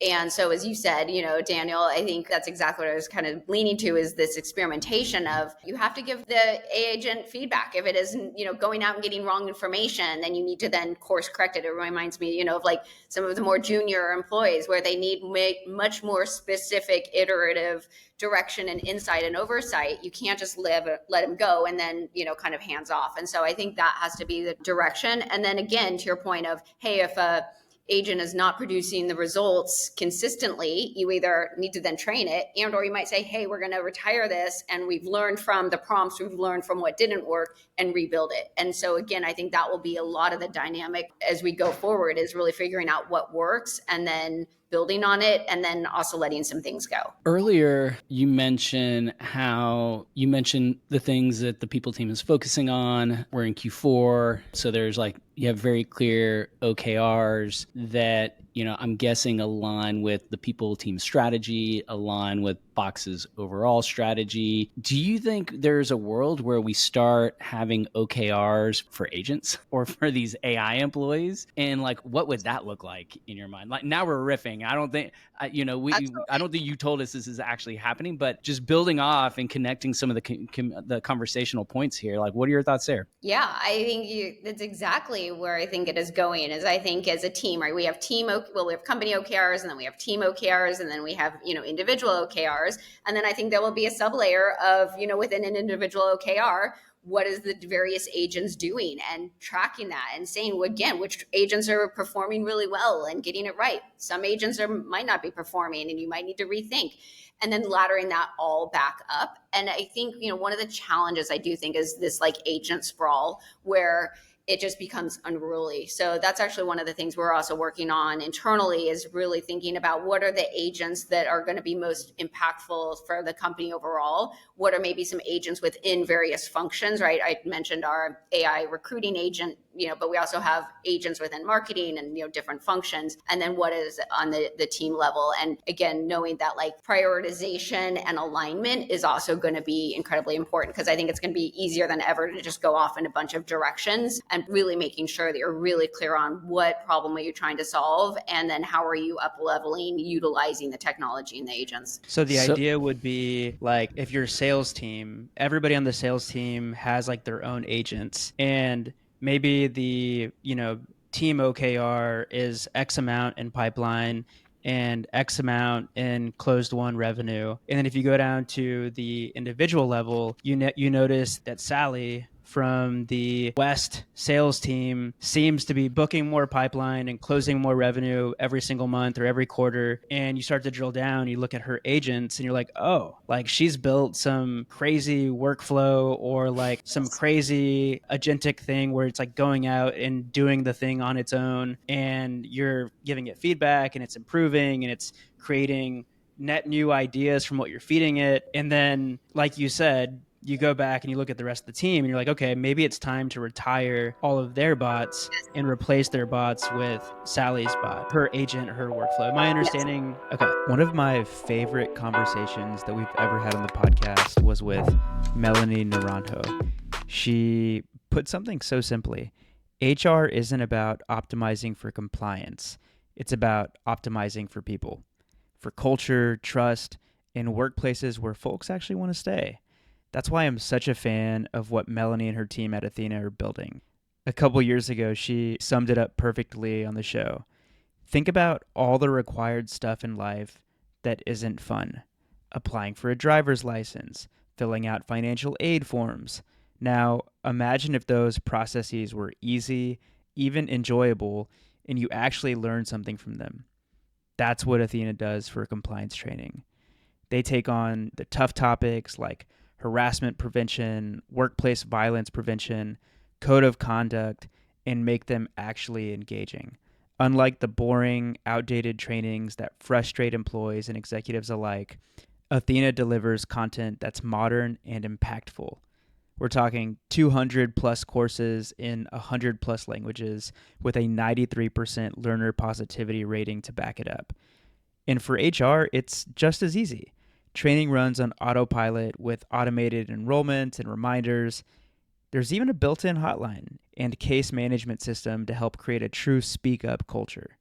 S1: And so, as you said, Daniel, I think that's exactly what I was kind of leaning to, is this experimentation of you have to give the agent feedback. If it isn't, going out and getting wrong information, then you need to then course correct it. It reminds me, of like some of the more junior employees where they need much more specific iterative direction and insight and oversight. You can't just let them go and then, kind of hands off. And so I think that has to be the direction. And then again, to your point of, hey, if a agent is not producing the results consistently, you either need to then train it, and or you might say, hey, we're going to retire this, and we've learned from the prompts, we've learned from what didn't work, and rebuild it. And so again, I think that will be a lot of the dynamic as we go forward, is really figuring out what works and then building on it, and then also letting some things go.
S3: Earlier, you mentioned the things that the people team is focusing on. We're in Q4, so there's like, you have very clear OKRs that, I'm guessing align with the people team strategy, align with Box's overall strategy. Do you think there's a world where we start having OKRs for agents or for these AI employees? And like, what would that look like in your mind? Like, now we're riffing. I don't think, I don't think you told us this is actually happening, but just building off and connecting some of the conversational points here. Like, what are your thoughts there?
S1: Yeah, I think that's exactly where I think it is going. Is I think as a team, right? We have we have company OKRs, and then we have team OKRs, and then we have individual OKRs, and then I think there will be a sublayer of within an individual OKR, what is the various agents doing, and tracking that and saying, again, which agents are performing really well and getting it right. Some agents might not be performing, and you might need to rethink. And then laddering that all back up. And I think, one of the challenges I do think is this like agent sprawl, where it just becomes unruly. So that's actually one of the things we're also working on internally, is really thinking about what are the agents that are going to be most impactful for the company overall. What are maybe some agents within various functions, right? I mentioned our AI recruiting agent, but we also have agents within marketing and, different functions. And then what is on the team level. And again, knowing that like prioritization and alignment is also going to be incredibly important, because I think it's going to be easier than ever to just go off in a bunch of directions, and really making sure that you're really clear on what problem are you trying to solve, and then how are you up leveling utilizing the technology and the agents.
S2: So the idea would be like, if your sales team, everybody on the sales team has like their own agents, and maybe the, team OKR is X amount in pipeline and X amount in closed won revenue. And then if you go down to the individual level, you notice that Sally from the West sales team seems to be booking more pipeline and closing more revenue every single month or every quarter. And you start to drill down, you look at her agents and you're like, oh, like she's built some crazy workflow or like some crazy agentic thing where it's like going out and doing the thing on its own, and you're giving it feedback and it's improving and it's creating net new ideas from what you're feeding it. And then, like you said, you go back and you look at the rest of the team and you're like, okay, maybe it's time to retire all of their bots and replace their bots with Sally's bot, her agent, her workflow. My understanding. Okay.
S4: One of my favorite conversations that we've ever had on the podcast was with Melanie Naranjo. She put something so simply: HR isn't about optimizing for compliance. It's about optimizing for people, for culture, trust, and workplaces where folks actually want to stay. That's why I'm such a fan of what Melanie and her team at Athena are building. A couple years ago, she summed it up perfectly on the show. Think about all the required stuff in life that isn't fun. Applying for a driver's license, filling out financial aid forms. Now, imagine if those processes were easy, even enjoyable, and you actually learned something from them. That's what Athena does for compliance training. They take on the tough topics like harassment prevention, workplace violence prevention, code of conduct, and make them actually engaging. Unlike the boring, outdated trainings that frustrate employees and executives alike, Athena delivers content that's modern and impactful. We're talking 200 plus courses in 100 plus languages with a 93% learner positivity rating to back it up. And for HR, it's just as easy. Training runs on autopilot with automated enrollment and reminders. There's even a built-in hotline and case management system to help create a true speak-up culture.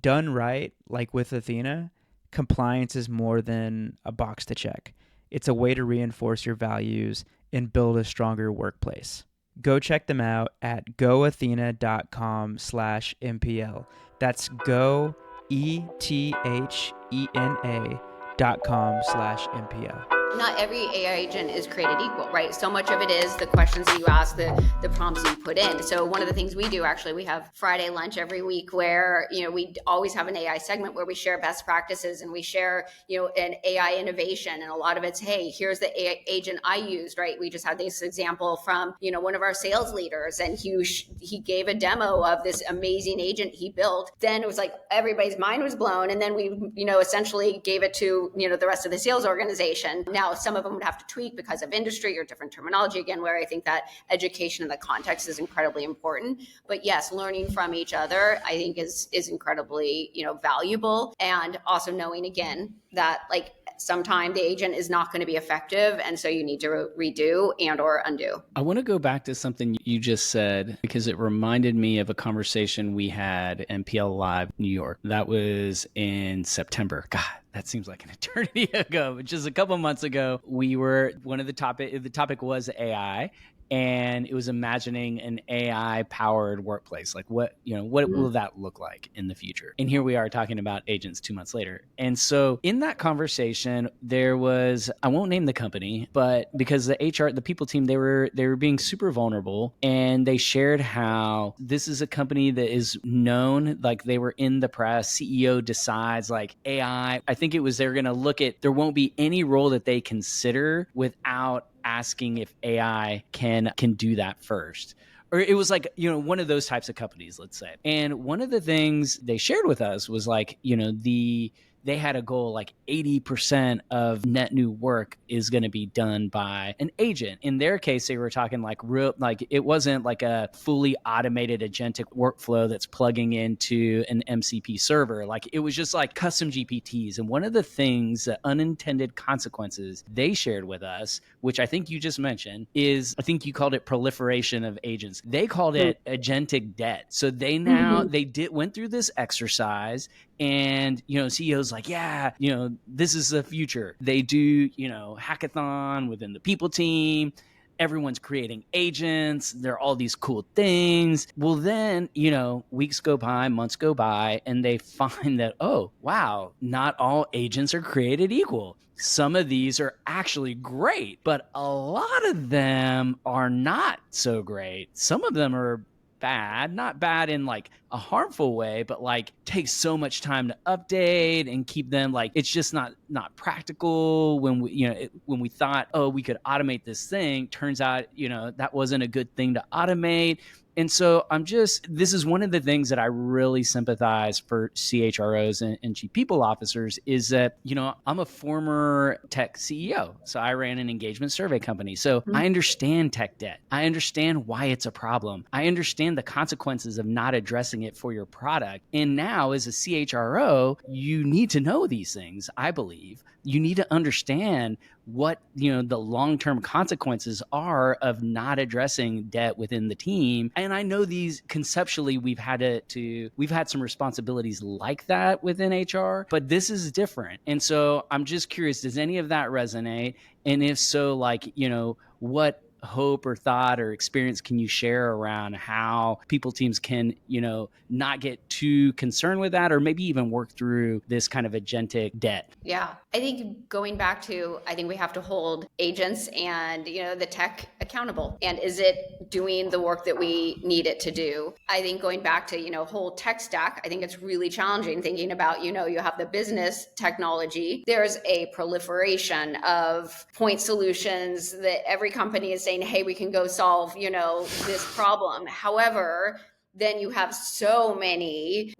S4: Done right, like with Athena, compliance is more than a box to check. It's a way to reinforce your values and build a stronger workplace. Go check them out at goathena.com/MPL. That's go, ETHENA.com/MPL.
S1: Not every AI agent is created equal, right? So much of it is the questions that you ask, the prompts that you put in. So one of the things we do, actually, we have Friday lunch every week where, we always have an AI segment where we share best practices and we share, an AI innovation. And a lot of it's, hey, here's the AI agent I used, right? We just had this example from, one of our sales leaders, and he gave a demo of this amazing agent he built. Then it was like everybody's mind was blown. And then we, essentially gave it to, the rest of the sales organization. Now, some of them would have to tweak because of industry or different terminology, again, where I think that education and the context is incredibly important. But yes, learning from each other, I think is incredibly, valuable. And also knowing, again, that like sometime the agent is not going to be effective. And so you need to redo and or undo.
S3: I want to go back to something you just said, because it reminded me of a conversation we had at MPL Live New York. That was in September. God, that seems like an eternity ago, but just a couple months ago. The topic was AI. And it was imagining an AI-powered workplace. Like what will that look like in the future? And here we are talking about agents 2 months later. And so in that conversation, there was, I won't name the company, but because the people team, they were being super vulnerable, and they shared how this is a company that is known, like they were in the press. CEO decides like AI. I think it was they're going to look at, there won't be any role that they consider without asking if AI can do that first, or it was like, one of those types of companies, let's say. And one of the things they shared with us was like, they had a goal like 80% of net new work is going to be done by an agent. In their case, they were talking like it wasn't like a fully automated agentic workflow that's plugging into an MCP server. Like it was just like custom GPTs. And one of the things, the unintended consequences they shared with us, which I think you just mentioned, is I think you called it proliferation of agents. They called it agentic debt. So they went through this exercise. And, CEOs like, yeah, this is the future. They do, hackathon within the people team. Everyone's creating agents. There are all these cool things. Well, then, weeks go by, months go by, and they find that, oh, wow, not all agents are created equal. Some of these are actually great, but a lot of them are not so great. Some of them are bad, not bad in like a harmful way, but like takes so much time to update and keep them like, it's just not practical. When we thought, oh, we could automate this thing, turns out, that wasn't a good thing to automate. And so this is one of the things that I really sympathize for CHROs and chief people officers is that, I'm a former tech CEO. So I ran an engagement survey company. So I understand tech debt. I understand why it's a problem. I understand the consequences of not addressing it for your product. And now as a CHRO, you need to know these things, I believe. You need to understand what, the long-term consequences are of not addressing debt within the team. And I know these conceptually, we've had some responsibilities like that within HR, but this is different. And so I'm just curious, does any of that resonate? And if so, like, what hope or thought or experience can you share around how people teams can, not get too concerned with that, or maybe even work through this kind of agentic debt?
S1: Yeah, I think going back to, I think we have to hold agents and, the tech accountable. And is it doing the work that we need it to do? I think going back to, whole tech stack, I think it's really challenging thinking about, you have the business technology. There's a proliferation of point solutions that every company is saying, hey, we can go solve, this problem. However, then you have so many,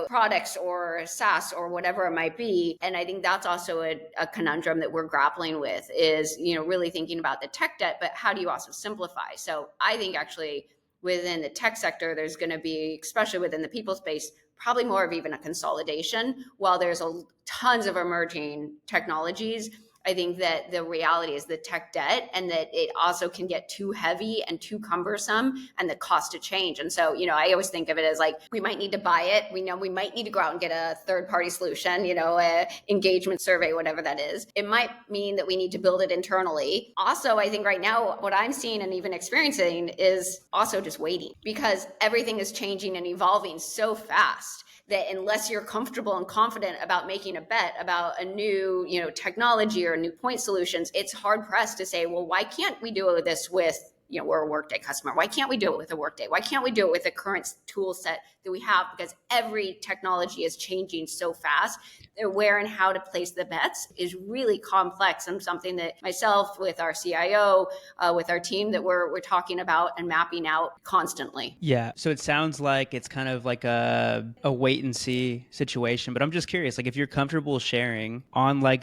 S1: products or SaaS or whatever it might be. And I think that's also a conundrum that we're grappling with is, really thinking about the tech debt, but how do you also simplify? So I think actually within the tech sector, there's going to be, especially within the people space, probably more of even a consolidation. While there's tons of emerging technologies, I think that the reality is the tech debt, and that it also can get too heavy and too cumbersome, and the cost to change. And so, I always think of it as like, we might need to buy it. We know we might need to go out and get a third-party solution, a engagement survey, whatever that is. It might mean that we need to build it internally. Also, I think right now, what I'm seeing and even experiencing is also just waiting, because everything is changing and evolving so fast that unless you're comfortable and confident about making a bet about a new, technology or new point solutions, it's hard pressed to say, well, why can't we do this with, we're a Workday customer. Why can't we do it with a Workday? Why can't we do it with the current tool set that we have? Because every technology is changing so fast that where and how to place the bets is really complex, and something that myself with our CIO, with our team, that we're talking about and mapping out constantly.
S2: Yeah. So it sounds like it's kind of like a wait and see situation, but I'm just curious, like if you're comfortable sharing on like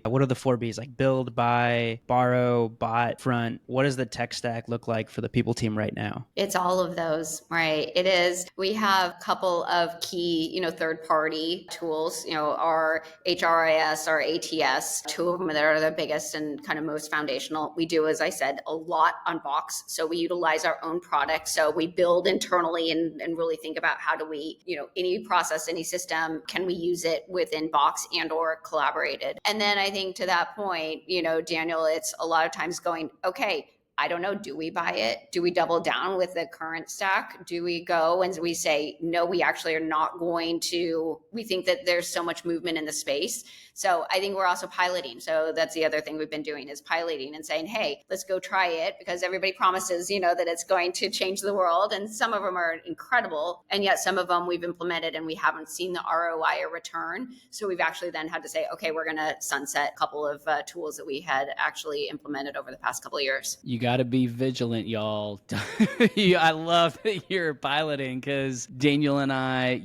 S2: what are the 4Bs, like build, buy, borrow, bot, front, what does the tech stack look like for the people team right now?
S1: It's all of those, right? It is. We have a couple of key, third-party tools, our HRIS, our ATS, two of them that are the biggest and kind of most foundational. We do, as I said, a lot on Box. So we utilize our own products. So we build internally and really think about how do we, any process, any system, can we use it within Box and or collaborated? And then I think to that point, Daniel, it's a lot of times going, okay, I don't know, do we buy it? Do we double down with the current stack? Do we go and we say, no, we actually are not going to, we think that there's so much movement in the space. So I think we're also piloting. So that's the other thing we've been doing is piloting and saying, hey, let's go try it, because everybody promises, that it's going to change the world. And some of them are incredible. And yet some of them we've implemented and we haven't seen the ROI or return. So we've actually then had to say, okay, we're going to sunset a couple of tools that we had actually implemented over the past couple of years.
S3: You guys got to be vigilant, y'all. I love that you're piloting, because Daniel and I,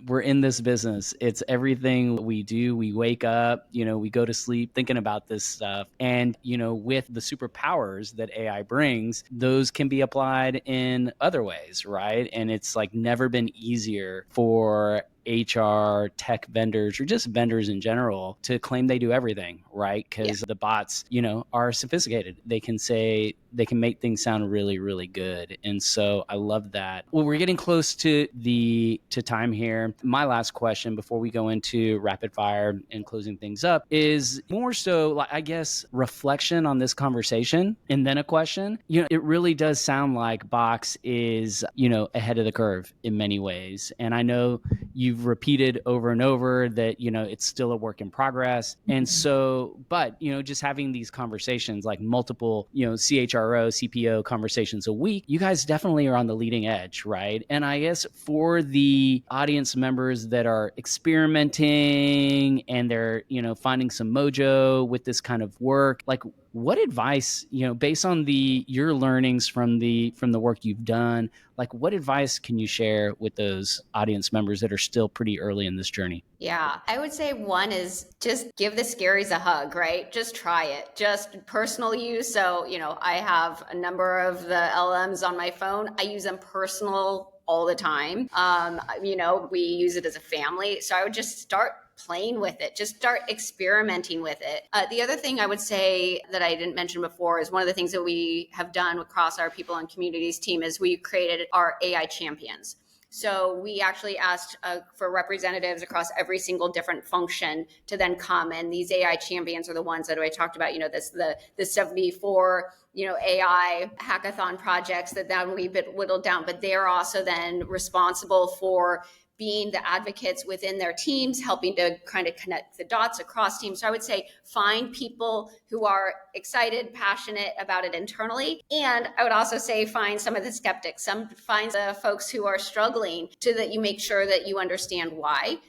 S3: we're in this business. It's everything we do. We wake up, we go to sleep thinking about this stuff. And, with the superpowers that AI brings, those can be applied in other ways, right? And it's like never been easier for HR, tech vendors, or just vendors in general to claim they do everything, right? Because the bots, are sophisticated. They can make things sound really, really good. And so I love that. Well, we're getting close to time here. My last question before we go into rapid fire and closing things up is more so, like, I guess, reflection on this conversation and then a question. It really does sound like Box is, ahead of the curve in many ways. And I know you've repeated over and over that, it's still a work in progress. And so, but, just having these conversations, like multiple, CHRO, CPO conversations a week, you guys definitely are on the leading edge, right? And I guess for the audience members that are experimenting and they're, finding some mojo with this kind of work, like, what advice, based on your learnings from the work you've done, like, what advice can you share with those audience members that are still pretty early in this journey?
S1: Yeah, I would say one is just give the scaries a hug, right? Just try it, just personal use. So, I have a number of the LMs on my phone. I use them personal all the time. We use it as a family. So I would just start playing with it, just start experimenting with it. The other thing I would say that I didn't mention before is one of the things that we have done across our people and communities team is we created our AI champions. So we actually asked for representatives across every single different function to then come, and these AI champions are the ones that I talked about. The 74 AI hackathon projects that then we whittled down, but they're also then responsible for being the advocates within their teams, helping to kind of connect the dots across teams. So I would say find people who are excited, passionate about it internally. And I would also say find some of the skeptics, find the folks who are struggling, so that you make sure that you understand why.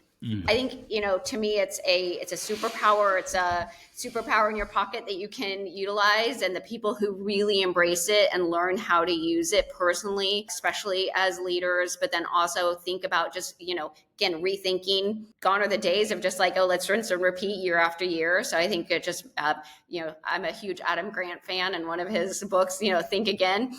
S1: I think, to me, it's a superpower. It's a superpower in your pocket that you can utilize. And the people who really embrace it and learn how to use it personally, especially as leaders, but then also think about just, again, rethinking. Gone are the days of just like, oh, let's rinse and repeat year after year. So I think it just, I'm a huge Adam Grant fan, and one of his books, Think Again.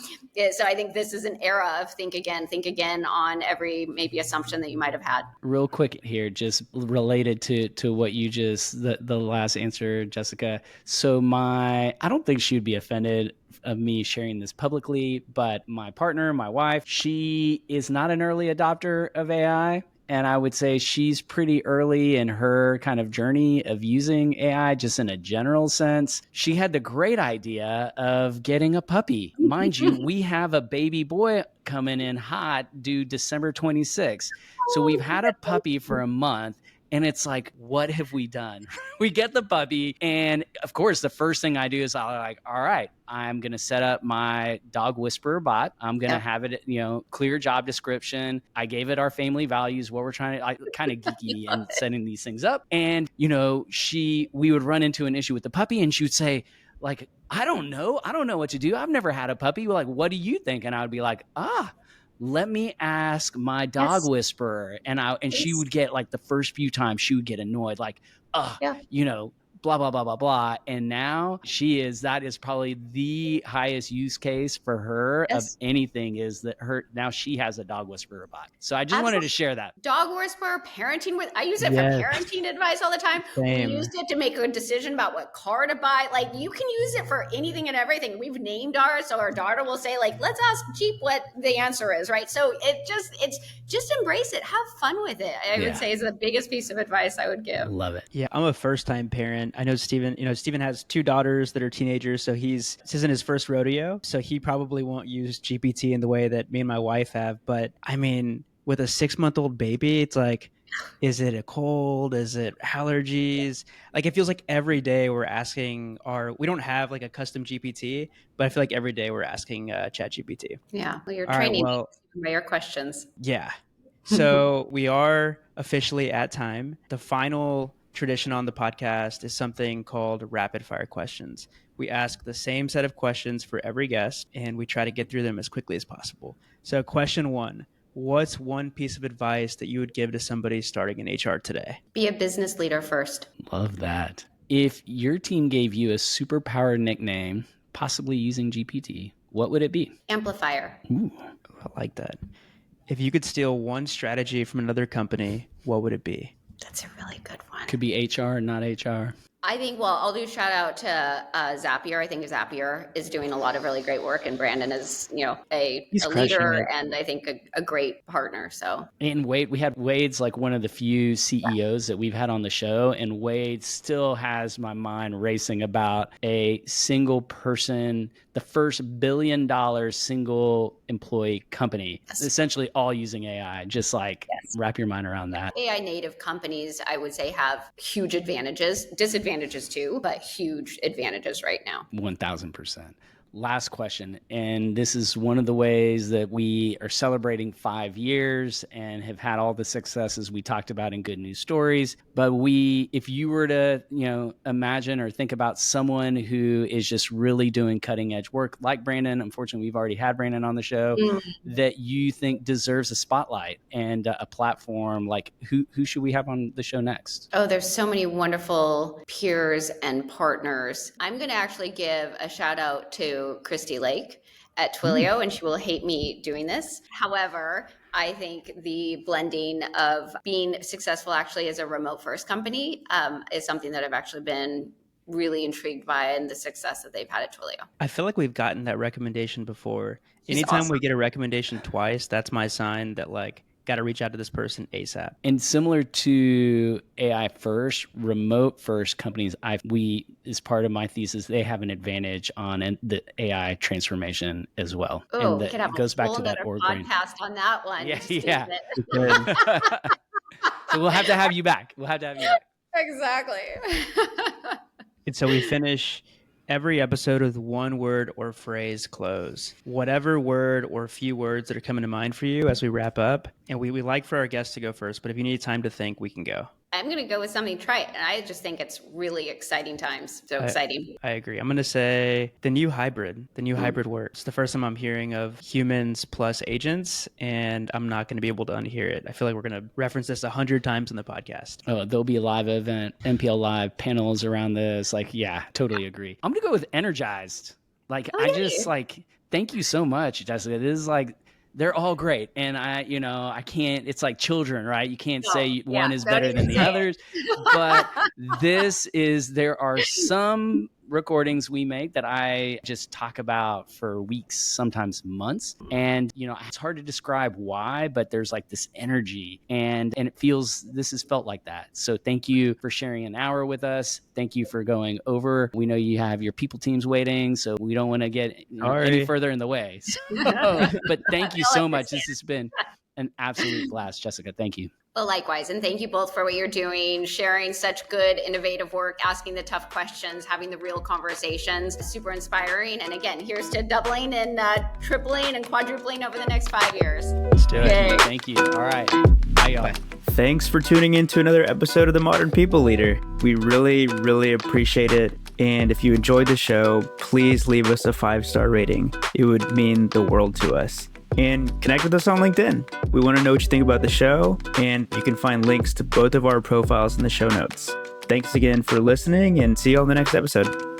S1: So I think this is an era of think again on every maybe assumption that you might have had.
S3: Real quick here, just related to what you just, the last answer, Jessica. So I don't think she would be offended of me sharing this publicly, but my partner, my wife, she is not an early adopter of AI. And I would say she's pretty early in her kind of journey of using AI, just in a general sense. She had the great idea of getting a puppy. Mind you, we have a baby boy coming in hot due December 26th. So we've had a puppy for a month. And it's like, what have we done? We get the puppy. And of course, the first thing I do is I'm like, all right, I'm going to set up my dog whisperer bot. I'm going to have it, clear job description. I gave it our family values, what we're trying to, kind of geeky and setting these things up. And, we would run into an issue with the puppy, and she would say, like, I don't know what to do. I've never had a puppy. Like, what do you think? And I would be like, let me ask my dog whisperer. And she would get, like, the first few times she would get annoyed, like, blah, blah, blah, blah, blah. And now that is probably the highest use case for her of anything, is that now she has a dog whisperer bot. So I just wanted to share that.
S1: Dog whisperer, parenting I use it for parenting advice all the time.
S2: Same.
S1: We used it to make a decision about what car to buy. Like, you can use it for anything and everything. We've named ours, so our daughter will say, like, let's ask Jeep what the answer is, right? So it's just embrace it. Have fun with it. I would say is the biggest piece of advice I would give.
S3: Love it.
S2: Yeah, I'm a first-time parent. I know Steven, Steven has 2 daughters that are teenagers, so this isn't his first rodeo, so he probably won't use GPT in the way that me and my wife have. But I mean, with a 6-month-old baby, it's like, is it a cold? Is it allergies? Like, it feels like every day we're asking we don't have like a custom GPT, but I feel like every day we're asking ChatGPT.
S1: Yeah, well, you're
S2: All right,
S1: training
S2: well,
S1: by your questions.
S2: Yeah. So we are officially at time. The final tradition on the podcast is something called rapid fire questions. We ask the same set of questions for every guest, and we try to get through them as quickly as possible. So question 1, what's one piece of advice that you would give to somebody starting in HR today?
S1: Be a business leader first.
S3: Love that. If your team gave you a superpower nickname, possibly using GPT, what would it be?
S1: Amplifier.
S3: Ooh.
S2: I like that. If you could steal one strategy from another company, what would it be?
S1: That's a really good one.
S3: Could be HR, not HR.
S1: I think, well, I'll do shout out to Zapier. I think Zapier is doing a lot of really great work, and Brandon is, a leader and I think a great partner. So,
S3: and Wade's like one of the few CEOs that we've had on the show, and Wade still has my mind racing about a single person, the first $1 billion single employee company, essentially all using AI. Just like wrap your mind around that.
S1: AI native companies, I would say, have huge advantages, disadvantages too, but huge advantages right now.
S3: 1000%. Last question, and this is one of the ways that we are celebrating 5 years and have had all the successes we talked about in Good News Stories. But if you were to, imagine or think about someone who is just really doing cutting edge work like Brandon, unfortunately, we've already had Brandon on the show, that you think deserves a spotlight and a platform, like who should we have on the show next?
S1: Oh, there's so many wonderful peers and partners. I'm going to actually give a shout out to Christy Lake at Twilio, and she will hate me doing this. However, I think the blending of being successful actually as a remote first company is something that I've actually been really intrigued by, and the success that they've had at Twilio.
S2: I feel like we've gotten that recommendation before. Anytime we get a recommendation twice, that's my sign that got to reach out to this person ASAP.
S3: And similar to AI first, remote first companies, as part of my thesis, they have an advantage on the AI transformation as well.
S1: Oh,
S3: and
S1: we could have
S3: it goes back to that
S1: podcast on that one.
S3: Yeah. So we'll have to have you back.
S1: Exactly.
S2: And so we finish every episode with one word or phrase close. Whatever word or few words that are coming to mind for you as we wrap up. And we like for our guests to go first, but if you need time to think, we can go.
S1: I'm going to go with something trite, and I just think it's really exciting times. So exciting.
S2: I agree. I'm going to say the new hybrid word. It's the first time I'm hearing of humans plus agents, and I'm not going to be able to unhear it. I feel like we're going to reference this 100 times in the podcast.
S3: Oh, there'll be a live event, MPL Live panels around this. Totally agree. I'm going to go with energized. Thank you so much, Jessica. This is they're all great. And I can't, it's like children, right? You can't say one is better than the others, but there are some recordings we make that I just talk about for weeks, sometimes months. And, it's hard to describe why, but there's this energy and this has felt like that. So thank you for sharing an hour with us. Thank you for going over. We know you have your people teams waiting, so we don't want to get any further in the way. But thank you so much. This has been an absolute blast, Jessica. Thank you.
S1: Well, likewise. And thank you both for what you're doing, sharing such good, innovative work, asking the tough questions, having the real conversations. It's super inspiring. And again, here's to doubling and tripling and quadrupling over the next 5 years.
S2: Let's do it.
S1: Yay.
S3: Thank you. All right. Bye, y'all.
S4: Thanks for tuning in to another episode of The Modern People Leader. We really, really appreciate it. And if you enjoyed the show, please leave us a 5-star rating. It would mean the world to us. And connect with us on LinkedIn. We want to know what you think about the show, and you can find links to both of our profiles in the show notes. Thanks again for listening, and see you on the next episode.